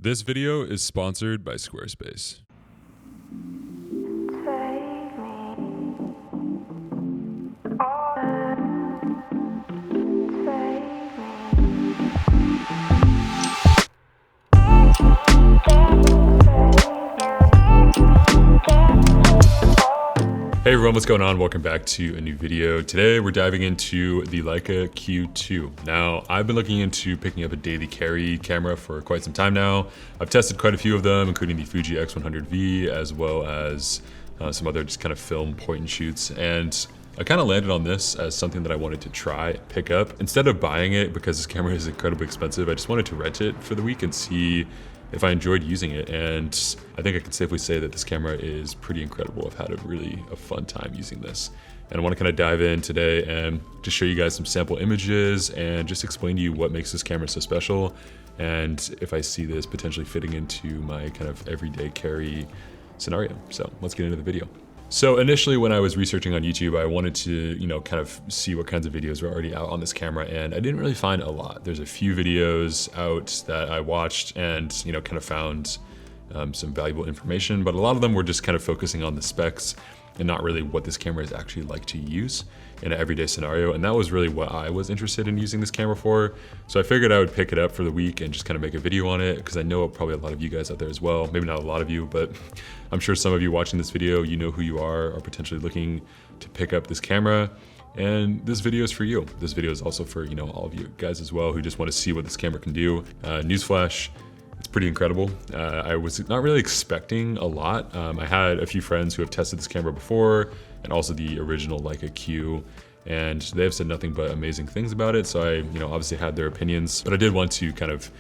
This video is sponsored by Squarespace. Hey everyone, what's going on? Welcome back to a new video. Today we're diving into the Leica Q2. Now, I've been looking into picking up a daily carry camera for quite some time now. I've tested quite a few of them, including the Fuji X100V, as well as some other just kind of film point and shoots. And I kind of landed on this as something that I wanted to try and pick up. Instead of buying it, because this camera is incredibly expensive, I just wanted to rent it for the week and see if I enjoyed using it. And I think I can safely say that this camera is pretty incredible. I've had a fun time using this. And I want to kind of dive in today and just show you guys some sample images and just explain to you what makes this camera so special. And if I see this potentially fitting into my kind of everyday carry scenario. So let's get into the video. So initially when I was researching on YouTube, I wanted to, kind of see what kinds of videos were already out on this camera, and I didn't really find a lot. There's a few videos out that I watched and, kind of found some valuable information, but a lot of them were just kind of focusing on the specs and not really what this camera is actually like to use in an everyday scenario. And that was really what I was interested in using this camera for. So I figured I would pick it up for the week and just kind of make a video on it, because I know probably a lot of you guys out there as well, maybe not a lot of you, but I'm sure some of you watching this video, you know who you are potentially looking to pick up this camera. And this video is for you. This video is also for, all of you guys as well who just want to see what this camera can do. Newsflash, it's pretty incredible. I was not really expecting a lot. I had a few friends who have tested this camera before, and also the original Leica Q, and they have said nothing but amazing things about it. So I, obviously had their opinions, but I did want to kind of,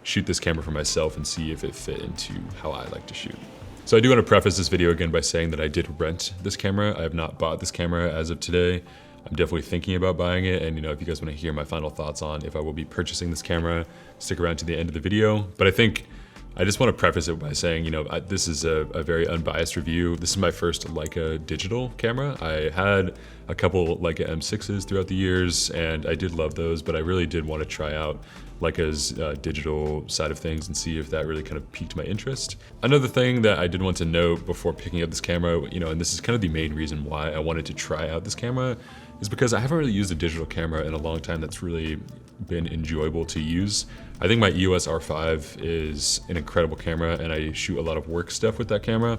shoot this camera for myself and see if it fit into how I like to shoot. So I do want to preface this video again by saying that I did rent this camera. I have not bought this camera as of today. I'm definitely thinking about buying it, and if you guys want to hear my final thoughts on if I will be purchasing this camera, stick around to the end of the video. But I think I just want to preface it by saying, this is a very unbiased review. This is my first Leica digital camera. I had a couple Leica M6s throughout the years, and I did love those, but I really did want to try out Leica's digital side of things and see if that really kind of piqued my interest. Another thing that I did want to note before picking up this camera, and this is kind of the main reason why I wanted to try out this camera, is because I haven't really used a digital camera in a long time that's really been enjoyable to use. I think my EOS R5 is an incredible camera, and I shoot a lot of work stuff with that camera,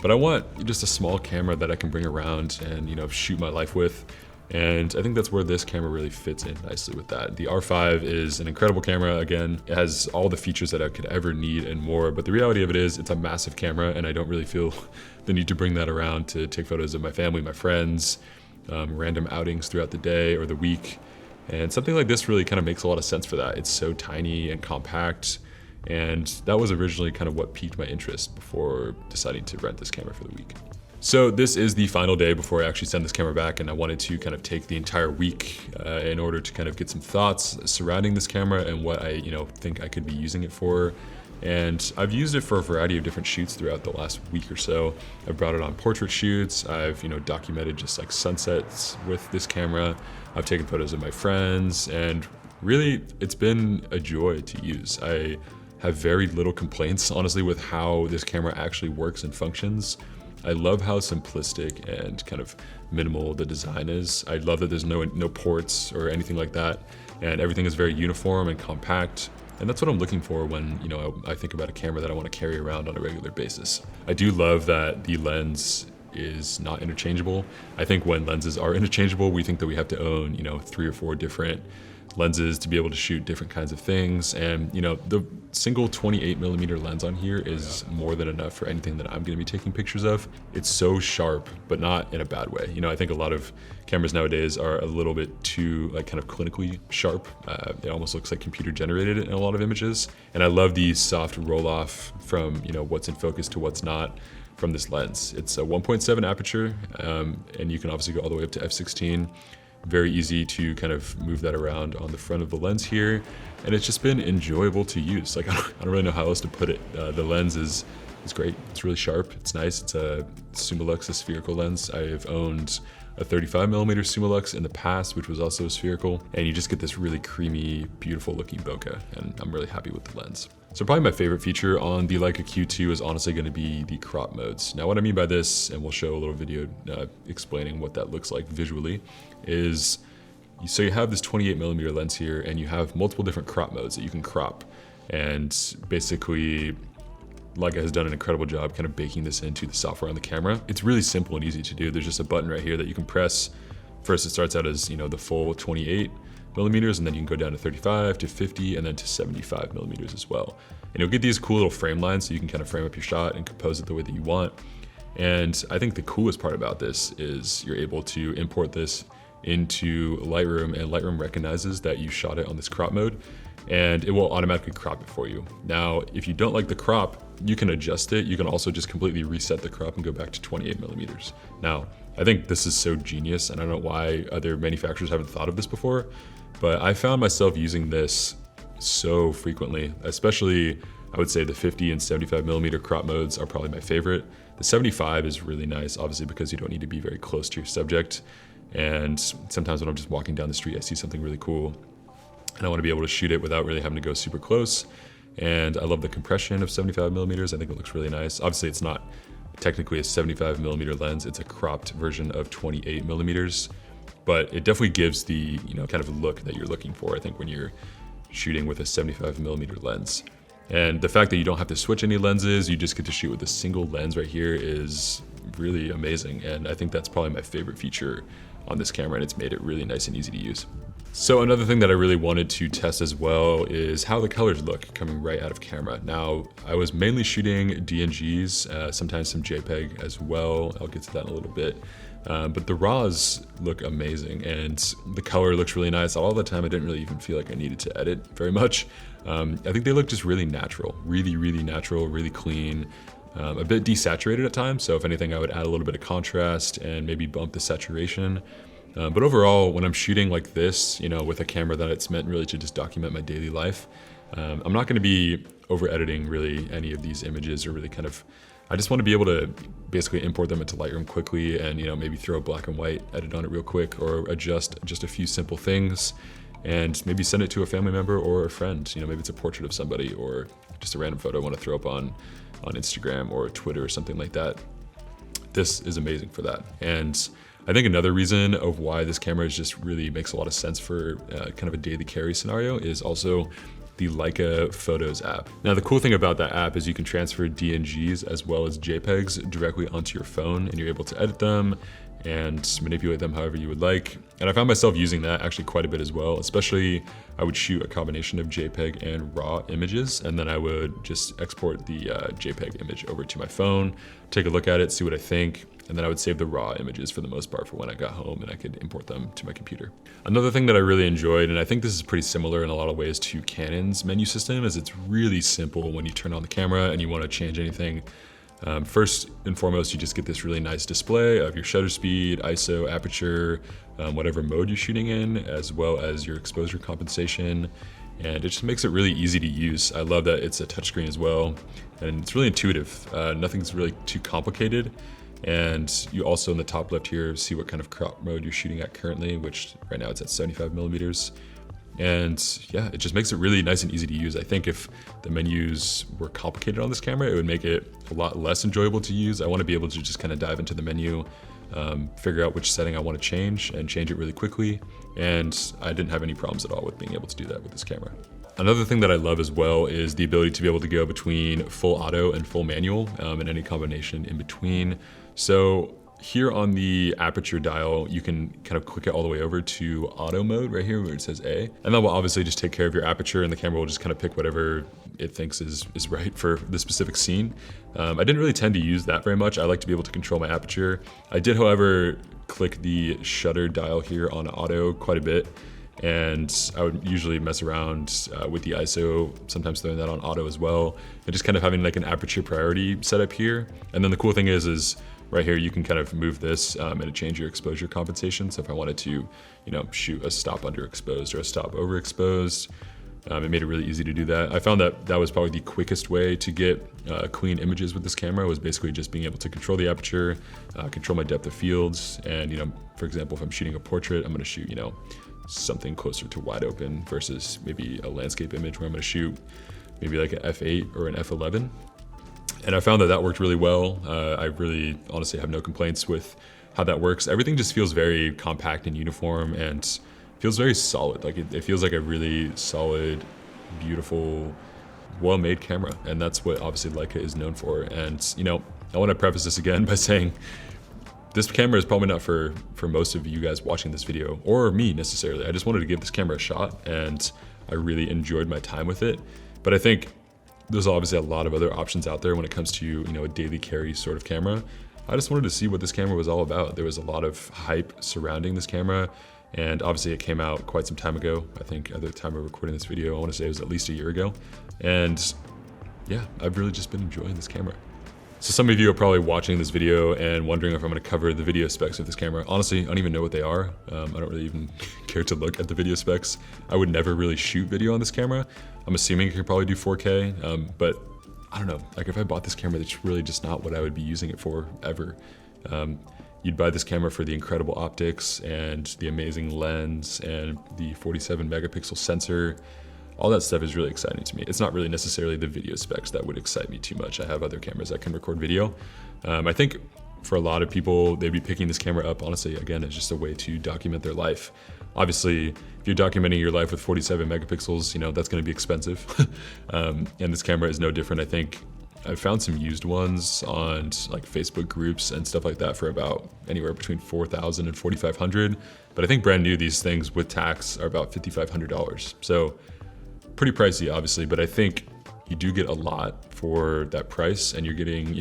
but I want just a small camera that I can bring around and shoot my life with. And I think that's where this camera really fits in nicely with that. The R5 is an incredible camera. Again, it has all the features that I could ever need and more, but the reality of it is it's a massive camera, and I don't really feel the need to bring that around to take photos of my family, my friends, random outings throughout the day or the week. And something like this really kind of makes a lot of sense for that. It's so tiny and compact, and that was originally kind of what piqued my interest before deciding to rent this camera for the week. So this is the final day before I actually send this camera back, and I wanted to kind of take the entire week in order to kind of get some thoughts surrounding this camera and what I think I could be using it for. And I've used it for a variety of different shoots throughout the last week or so. I've brought it on portrait shoots. I've documented just like sunsets with this camera. I've taken photos of my friends, and really it's been a joy to use. I have very little complaints, honestly, with how this camera actually works and functions. I love how simplistic and kind of minimal the design is. I love that there's no ports or anything like that, and everything is very uniform and compact. And that's what I'm looking for when I think about a camera that I want to carry around on a regular basis. I do love that the lens is not interchangeable. I think when lenses are interchangeable, we think that we have to own 3 or 4 different lenses to be able to shoot different kinds of things. And the single 28mm lens on here is more than enough for anything that I'm going to be taking pictures of. It's so sharp, but not in a bad way. I think a lot of cameras nowadays are a little bit too kind of clinically sharp. It almost looks like computer generated in a lot of images. And I love the soft roll off from what's in focus to what's not from this lens. It's a 1.7 aperture, and you can obviously go all the way up to f/16. Very easy to kind of move that around on the front of the lens here, and it's just been enjoyable to use. Like I don't really know how else to put it. The lens is great. It's really sharp. It's nice. It's a Summilux, a spherical lens. I've owned a 35mm Summilux in the past, which was also spherical, and you just get this really creamy, beautiful looking bokeh, and I'm really happy with the lens. So probably my favorite feature on the Leica Q2 is honestly going to be the crop modes. Now what I mean by this, and we'll show a little video explaining what that looks like visually, is so you have this 28mm lens here, and you have multiple different crop modes that you can crop. And basically, Leica has done an incredible job kind of baking this into the software on the camera. It's really simple and easy to do. There's just a button right here that you can press. First, it starts out as, you know, the full 28mm, and then you can go down to 35 to 50 and then to 75mm as well. And you'll get these cool little frame lines so you can kind of frame up your shot and compose it the way that you want. And I think the coolest part about this is you're able to import this into Lightroom, and Lightroom recognizes that you shot it on this crop mode, and it will automatically crop it for you. Now, if you don't like the crop, you can adjust it. You can also just completely reset the crop and go back to 28mm. Now, I think this is so genius, and I don't know why other manufacturers haven't thought of this before, but I found myself using this so frequently, especially I would say the 50 and 75mm crop modes are probably my favorite. The 75 is really nice, obviously, because you don't need to be very close to your subject. And sometimes when I'm just walking down the street, I see something really cool and I want to be able to shoot it without really having to go super close. And I love the compression of 75mm. I think it looks really nice. Obviously, it's not technically a 75mm lens. It's a cropped version of 28mm, but it definitely gives the, you know, kind of look that you're looking for, I think, when you're shooting with a 75mm lens. And the fact that you don't have to switch any lenses, you just get to shoot with a single lens right here is really amazing. And I think that's probably my favorite feature on this camera, and it's made it really nice and easy to use. So another thing that I really wanted to test as well is how the colors look coming right out of camera. Now, I was mainly shooting DNGs, sometimes some JPEG as well. I'll get to that in a little bit. But the RAWs look amazing, and the color looks really nice. All the time, I didn't really even feel like I needed to edit very much. I think they look just really natural, really natural, really clean. A bit desaturated at times, so if anything, I would add a little bit of contrast and maybe bump the saturation. But overall, when I'm shooting like this, you know, with a camera that it's meant really to just document my daily life, I'm not gonna be over editing really any of these images, or really kind of, I just want to be able to basically import them into Lightroom quickly and, you know, maybe throw a black and white edit on it real quick, or adjust just a few simple things and maybe send it to a family member or a friend. You know, maybe it's a portrait of somebody or just a random photo I want to throw up on Instagram or Twitter or something like that. This is amazing for that. And I think another reason of why this camera is just really makes a lot of sense for kind of a daily carry scenario is also the Leica Photos app. Now, the cool thing about that app is you can transfer DNGs as well as JPEGs directly onto your phone, and you're able to edit them and manipulate them however you would like. And I found myself using that actually quite a bit as well, especially I would shoot a combination of JPEG and RAW images, and then I would just export the JPEG image over to my phone, take a look at it, see what I think, and then I would save the RAW images for the most part for when I got home and I could import them to my computer. Another thing that I really enjoyed, and I think this is pretty similar in a lot of ways to Canon's menu system, is it's really simple when you turn on the camera and you want to change anything. First and foremost, you just get this really nice display of your shutter speed, ISO, aperture, whatever mode you're shooting in, as well as your exposure compensation. And it just makes it really easy to use. I love that it's a touchscreen as well, and it's really intuitive. Nothing's really too complicated. And you also in the top left here see what kind of crop mode you're shooting at currently, which right now it's at 75mm. And yeah, it just makes it really nice and easy to use. I think if the menus were complicated on this camera, it would make it a lot less enjoyable to use. I want to be able to just kind of dive into the menu, figure out which setting I want to change and change it really quickly. And I didn't have any problems at all with being able to do that with this camera. Another thing that I love as well is the ability to be able to go between full auto and full manual, and any combination in between. So here on the aperture dial, you can kind of click it all the way over to auto mode right here where it says A. And that will obviously just take care of your aperture, and the camera will just kind of pick whatever it thinks is right for the specific scene. I didn't really tend to use that very much. I like to be able to control my aperture. I did, however, click the shutter dial here on auto quite a bit. And I would usually mess around with the ISO, sometimes throwing that on auto as well, and just kind of having like an aperture priority set up here. And then the cool thing is right here, you can kind of move this and it change your exposure compensation. So if I wanted to, you know, shoot a stop underexposed or a stop overexposed, It made it really easy to do that. I found that that was probably the quickest way to get clean images with this camera, was basically just being able to control the aperture, control my depth of fields. And, for example, if I'm shooting a portrait, I'm gonna shoot, something closer to wide open versus maybe a landscape image where I'm gonna shoot maybe like an f8 or an f11. And I found that that worked really well. I really honestly have no complaints with how that works. Everything just feels very compact and uniform and feels very solid. Like it feels like a really solid, beautiful, well-made camera. And that's what obviously Leica is known for. And I want to preface this again by saying this camera is probably not for most of you guys watching this video, or me necessarily. I just wanted to give this camera a shot, and I really enjoyed my time with it. But I think there's obviously a lot of other options out there when it comes to a daily carry sort of camera. I just wanted to see what this camera was all about. There was a lot of hype surrounding this camera. And obviously it came out quite some time ago. I think at the time of recording this video, I want to say it was at least a year ago. And yeah, I've really just been enjoying this camera. So some of you are probably watching this video and wondering if I'm going to cover the video specs of this camera. Honestly, I don't even know what they are. I don't really even care to look at the video specs. I would never really shoot video on this camera. I'm assuming it can probably do 4K, but I don't know. Like if I bought this camera, that's really just not what I would be using it for ever. You'd buy this camera for the incredible optics and the amazing lens and the 47 megapixel sensor. All that stuff is really exciting to me. It's not really necessarily the video specs that would excite me too much. I have other cameras that can record video. I think for a lot of people, they'd be picking this camera up, honestly, again, as just a way to document their life. Obviously, if you're documenting your life with 47 megapixels, that's gonna be expensive. And this camera is no different. I think I've found some used ones on like Facebook groups and stuff like that for about anywhere between $4,000 and $4,500. But I think brand new, these things with tax are about $5,500. So pretty pricey, obviously, but I think you do get a lot for that price, and you're getting,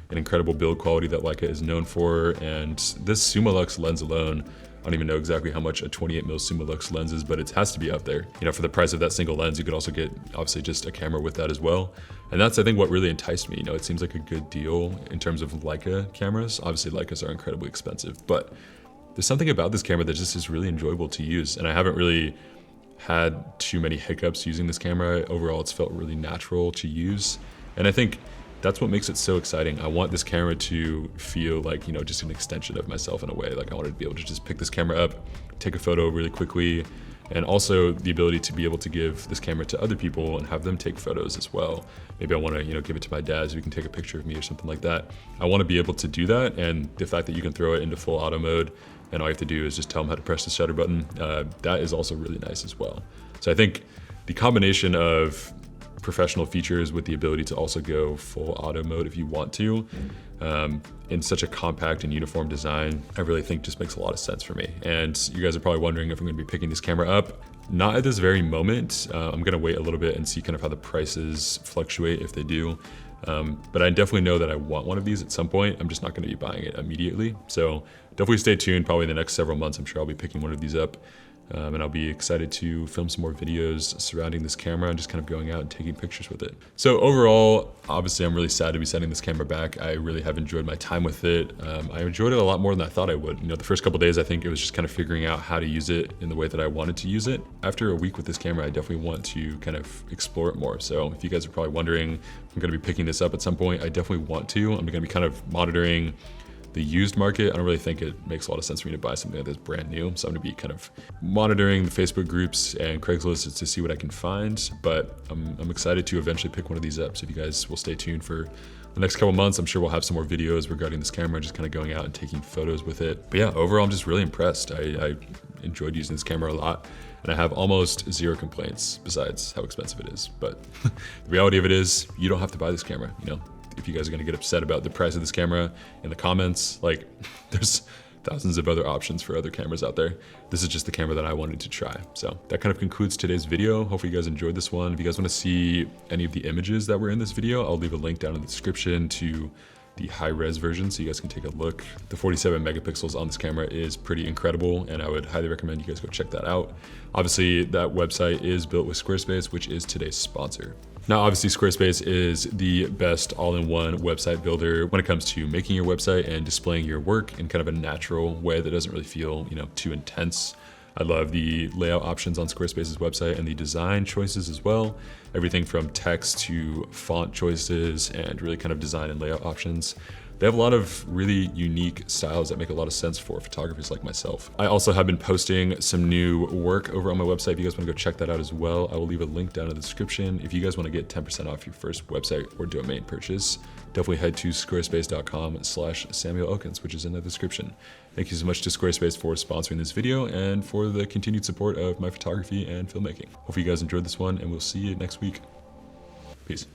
an incredible build quality that Leica is known for. And this Summilux lens alone, I don't even know exactly how much a 28mm Summilux lens is, but it has to be up there. For the price of that single lens, you could also get obviously just a camera with that as well. And that's, I think, what really enticed me. It seems like a good deal in terms of Leica cameras. Obviously, Leicas are incredibly expensive, but there's something about this camera that just is really enjoyable to use. And I haven't really had too many hiccups using this camera. Overall, it's felt really natural to use. And I think that's what makes it so exciting. I want this camera to feel like, just an extension of myself in a way. Like I wanted to be able to just pick this camera up, take a photo really quickly, and also the ability to be able to give this camera to other people and have them take photos as well. Maybe I want to, give it to my dad so he can take a picture of me or something like that. I want to be able to do that, and the fact that you can throw it into full auto mode and all you have to do is just tell them how to press the shutter button, that is also really nice as well. So I think the combination of professional features with the ability to also go full auto mode if you want to, in such a compact and uniform design, I really think just makes a lot of sense for me. And you guys are probably wondering if I'm gonna be picking this camera up. Not at this very moment. I'm gonna wait a little bit and see kind of how the prices fluctuate if they do. But I definitely know that I want one of these at some point. I'm just not gonna be buying it immediately. So definitely stay tuned. Probably in the next several months, I'm sure I'll be picking one of these up. And I'll be excited to film some more videos surrounding this camera and just kind of going out and taking pictures with it. So overall, obviously I'm really sad to be sending this camera back. I really have enjoyed my time with it. I enjoyed it a lot more than I thought I would. The first couple days, I think it was just kind of figuring out how to use it in the way that I wanted to use it. After a week with this camera, I definitely want to kind of explore it more. So if you guys are probably wondering if I'm gonna be picking this up at some point, I definitely want to. I'm gonna be kind of monitoring the used market. I don't really think it makes a lot of sense for me to buy something like this brand new. So I'm gonna be kind of monitoring the Facebook groups and Craigslist to see what I can find, but I'm excited to eventually pick one of these up. So if you guys will stay tuned for the next couple months, I'm sure we'll have some more videos regarding this camera, just kind of going out and taking photos with it. But yeah, overall, I'm just really impressed. I enjoyed using this camera a lot, and I have almost zero complaints besides how expensive it is. But the reality of it is, you don't have to buy this camera, If you guys are gonna get upset about the price of this camera in the comments, like there's thousands of other options for other cameras out there. This is just the camera that I wanted to try. So that kind of concludes today's video. Hopefully you guys enjoyed this one. If you guys wanna see any of the images that were in this video, I'll leave a link down in the description to the high-res version so you guys can take a look. The 47 megapixels on this camera is pretty incredible, and I would highly recommend you guys go check that out. Obviously, that website is built with Squarespace, which is today's sponsor. Now, obviously, Squarespace is the best all-in-one website builder when it comes to making your website and displaying your work in kind of a natural way that doesn't really feel, too intense. I love the layout options on Squarespace's website and the design choices as well. Everything from text to font choices and really kind of design and layout options. They have a lot of really unique styles that make a lot of sense for photographers like myself. I also have been posting some new work over on my website. If you guys want to go check that out as well, I will leave a link down in the description. If you guys want to get 10% off your first website or domain purchase, definitely head to squarespace.com/Samuel Elkins, which is in the description. Thank you so much to Squarespace for sponsoring this video and for the continued support of my photography and filmmaking. Hope you guys enjoyed this one, and we'll see you next week. Peace.